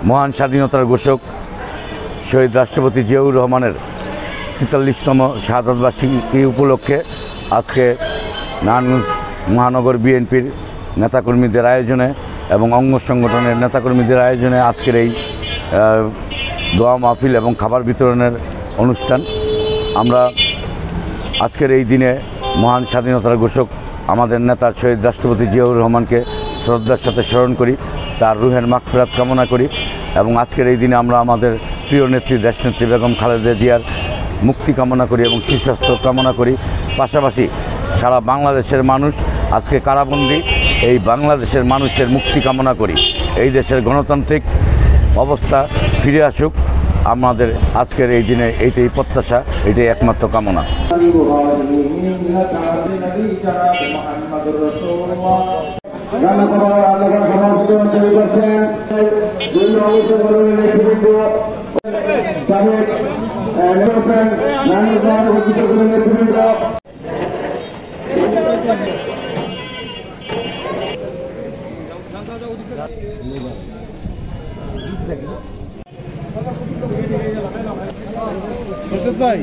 মহান স্বাধীনতার ঘোষক শহীদ রাষ্ট্রপতি জিয়াউর রহমানের ৪৩তম শাহাদত বার্ষিকী উপলক্ষে আজকে নারায়ণগঞ্জ মহানগর বিএনপির নেতাকর্মীদের আয়োজনে এবং অঙ্গ সংগঠনের নেতাকর্মীদের আয়োজনে আজকের এই দোয়া মাহফিল এবং খাবার বিতরণের অনুষ্ঠান। আমরা আজকের এই দিনে মহান স্বাধীনতার ঘোষক আমাদের নেতা শহীদ রাষ্ট্রপতি জিয়াউর রহমানকে শ্রদ্ধার সাথে স্মরণ করি, তার রুহের মাগফিরাত কামনা করি এবং আজকের এই দিনে আমরা আমাদের প্রিয় নেত্রী দেশনেত্রী বেগম খালেদা জিয়ার মুক্তি কামনা করি এবং সুস্বাস্থ্য কামনা করি। পাশাপাশি সারা বাংলাদেশের মানুষ আজকে কারাবন্দী, এই বাংলাদেশের মানুষের মুক্তি কামনা করি। এই দেশের গণতান্ত্রিক অবস্থা ফিরে আসুক, আমাদের আজকের এই দিনে এইটাই প্রত্যাশা, এটাই একমাত্র কামনা। ভাই